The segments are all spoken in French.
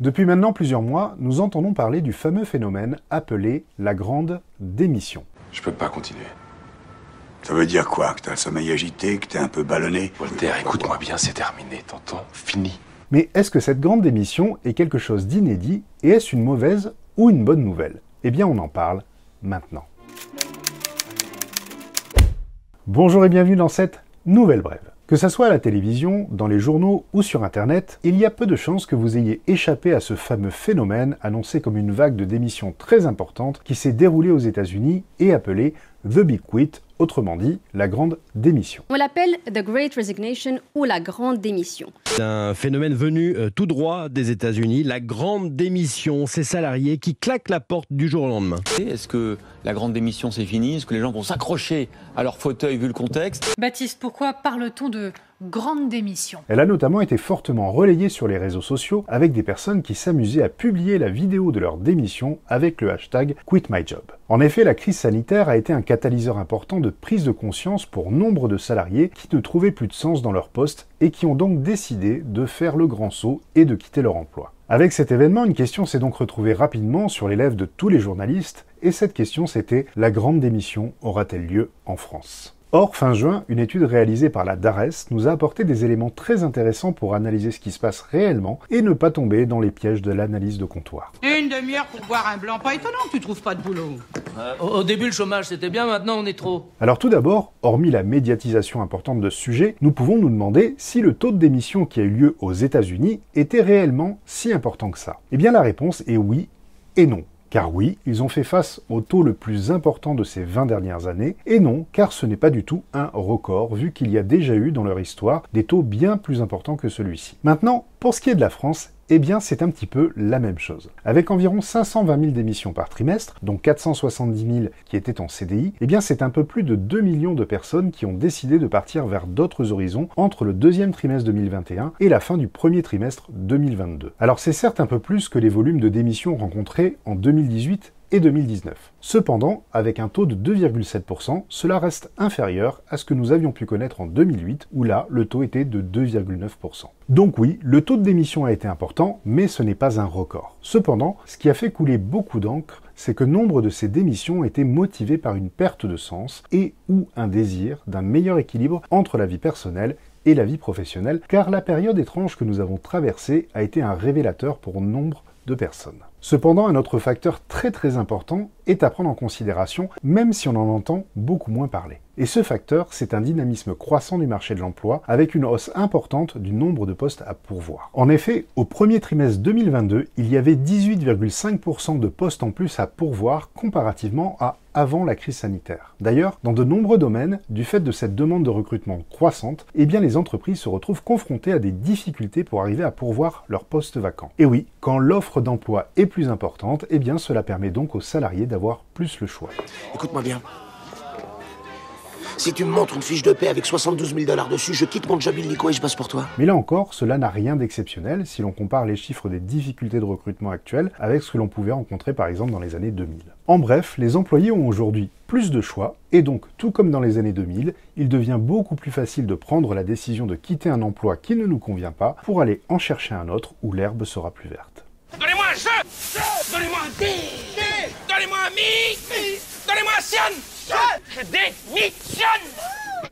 Depuis maintenant plusieurs mois, nous entendons parler du fameux phénomène appelé la grande démission. Je peux pas continuer. Ça veut dire quoi? Que t'as le sommeil agité, que t'es un peu ballonné? Voltaire, écoute-moi bien, c'est terminé, t'entends? Fini. Mais est-ce que cette grande démission est quelque chose d'inédit et est-ce une mauvaise ou une bonne nouvelle? Eh bien, on en parle maintenant. Bonjour et bienvenue dans cette nouvelle brève. Que ça soit à la télévision, dans les journaux ou sur Internet, il y a peu de chances que vous ayez échappé à ce fameux phénomène annoncé comme une vague de démissions très importante qui s'est déroulée aux États-Unis et appelé The Big Quit, autrement dit, la grande démission. On l'appelle The Great Resignation ou la grande démission. C'est un phénomène venu tout droit des États-Unis, la grande démission, ces salariés qui claquent la porte du jour au lendemain. Est-ce que la grande démission c'est fini? Est-ce que les gens vont s'accrocher à leur fauteuil vu le contexte? Baptiste, pourquoi parle-t-on de grande démission? Elle a notamment été fortement relayée sur les réseaux sociaux avec des personnes qui s'amusaient à publier la vidéo de leur démission avec le hashtag #QuitMyJob. En effet, la crise sanitaire a été un catalyseur important de prise de conscience pour nombre de salariés qui ne trouvaient plus de sens dans leur poste et qui ont donc décidé de faire le grand saut et de quitter leur emploi. Avec cet événement, une question s'est donc retrouvée rapidement sur les lèvres de tous les journalistes, et cette question c'était: la grande démission aura-t-elle lieu en France? Or, fin juin, une étude réalisée par la DARES nous a apporté des éléments très intéressants pour analyser ce qui se passe réellement et ne pas tomber dans les pièges de l'analyse de comptoir. Une demi-heure pour boire un blanc, pas étonnant que tu trouves pas de boulot. Au début, le chômage, c'était bien, maintenant, on est trop. Alors tout d'abord, hormis la médiatisation importante de ce sujet, nous pouvons nous demander si le taux de démission qui a eu lieu aux États-Unis était réellement si important que ça. Eh bien la réponse est oui et non. Car oui, ils ont fait face au taux le plus important de ces 20 dernières années, et non, car ce n'est pas du tout un record, vu qu'il y a déjà eu dans leur histoire des taux bien plus importants que celui-ci. Maintenant, pour ce qui est de la France, eh bien c'est un petit peu la même chose. Avec environ 520 000 démissions par trimestre, dont 470 000 qui étaient en CDI, eh bien c'est un peu plus de 2 millions de personnes qui ont décidé de partir vers d'autres horizons entre le deuxième trimestre 2021 et la fin du premier trimestre 2022. Alors c'est certes un peu plus que les volumes de démissions rencontrés en 2018 et 2019. Cependant, avec un taux de 2,7%, cela reste inférieur à ce que nous avions pu connaître en 2008, où là, le taux était de 2,9%. Donc oui, le taux de démission a été important, mais ce n'est pas un record. Cependant, ce qui a fait couler beaucoup d'encre, c'est que nombre de ces démissions étaient motivées par une perte de sens et ou un désir d'un meilleur équilibre entre la vie personnelle et la vie professionnelle, car la période étrange que nous avons traversée a été un révélateur pour nombre de personnes. Cependant, un autre facteur très important est à prendre en considération, même si on en entend beaucoup moins parler. Et ce facteur, c'est un dynamisme croissant du marché de l'emploi, avec une hausse importante du nombre de postes à pourvoir. En effet, au premier trimestre 2022, il y avait 18,5% de postes en plus à pourvoir comparativement à avant la crise sanitaire. D'ailleurs, dans de nombreux domaines, du fait de cette demande de recrutement croissante, eh bien les entreprises se retrouvent confrontées à des difficultés pour arriver à pourvoir leurs postes vacants. Et oui, quand l'offre d'emploi est plus importante, eh bien cela permet donc aux salariés d'avoir plus le choix. Écoute-moi bien. Si tu me montres une fiche de paie avec 72 000 $ dessus, je quitte mon job illico et je bosse pour toi. Mais là encore, cela n'a rien d'exceptionnel si l'on compare les chiffres des difficultés de recrutement actuelles avec ce que l'on pouvait rencontrer par exemple dans les années 2000. En bref, les employés ont aujourd'hui plus de choix, et donc, tout comme dans les années 2000, il devient beaucoup plus facile de prendre la décision de quitter un emploi qui ne nous convient pas pour aller en chercher un autre où l'herbe sera plus verte. Donnez-moi un jeu, donnez-moi un dé, donnez-moi un mi, donnez-moi un sion, je démissionne.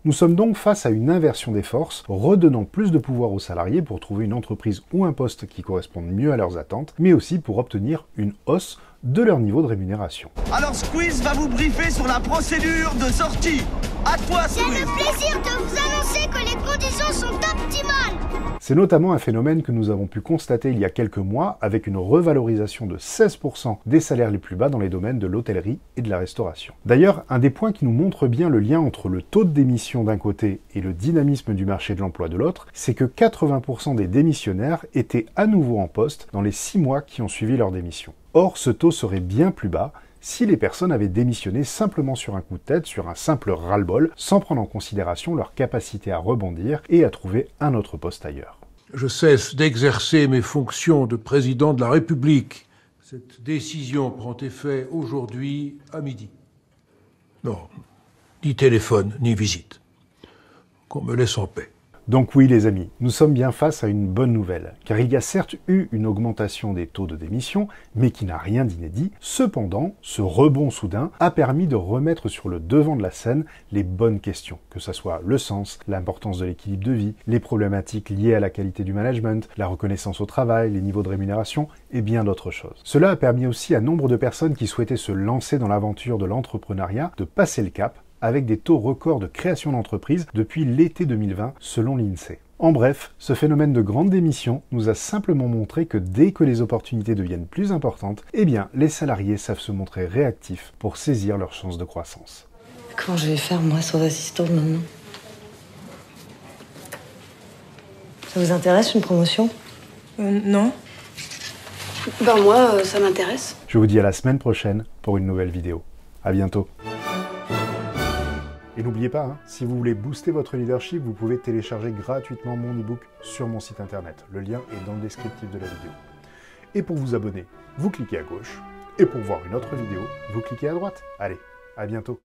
Nous sommes donc face à une inversion des forces, redonnant plus de pouvoir aux salariés pour trouver une entreprise ou un poste qui corresponde mieux à leurs attentes, mais aussi pour obtenir une hausse de leur niveau de rémunération. Alors Squeeze va vous briefer sur la procédure de sortie. À toi, Squeeze. J'ai le plaisir de vous annoncer que les conditions sont optimales. C'est notamment un phénomène que nous avons pu constater il y a quelques mois avec une revalorisation de 16% des salaires les plus bas dans les domaines de l'hôtellerie et de la restauration. D'ailleurs, un des points qui nous montre bien le lien entre le taux de démission d'un côté et le dynamisme du marché de l'emploi de l'autre, c'est que 80% des démissionnaires étaient à nouveau en poste dans les 6 mois qui ont suivi leur démission. Or, ce taux serait bien plus bas si les personnes avaient démissionné simplement sur un coup de tête, sur un simple ras-le-bol, sans prendre en considération leur capacité à rebondir et à trouver un autre poste ailleurs. Je cesse d'exercer mes fonctions de président de la République. Cette décision prend effet aujourd'hui à midi. Non, ni téléphone, ni visite. Qu'on me laisse en paix. Donc oui les amis, nous sommes bien face à une bonne nouvelle, car il y a certes eu une augmentation des taux de démission, mais qui n'a rien d'inédit. Cependant, ce rebond soudain a permis de remettre sur le devant de la scène les bonnes questions, que ce soit le sens, l'importance de l'équilibre de vie, les problématiques liées à la qualité du management, la reconnaissance au travail, les niveaux de rémunération et bien d'autres choses. Cela a permis aussi à nombre de personnes qui souhaitaient se lancer dans l'aventure de l'entrepreneuriat de passer le cap avec des taux records de création d'entreprises depuis l'été 2020 selon l'INSEE. En bref, ce phénomène de grande démission nous a simplement montré que dès que les opportunités deviennent plus importantes, eh bien les salariés savent se montrer réactifs pour saisir leurs chances de croissance. Comment je vais faire moi sans assistante maintenant? Ça vous intéresse une promotion? Non. Ben moi, ça m'intéresse. Je vous dis à la semaine prochaine pour une nouvelle vidéo. À bientôt. Et n'oubliez pas, si vous voulez booster votre leadership, vous pouvez télécharger gratuitement mon e-book sur mon site internet. Le lien est dans le descriptif de la vidéo. Et pour vous abonner, vous cliquez à gauche. Et pour voir une autre vidéo, vous cliquez à droite. Allez, à bientôt.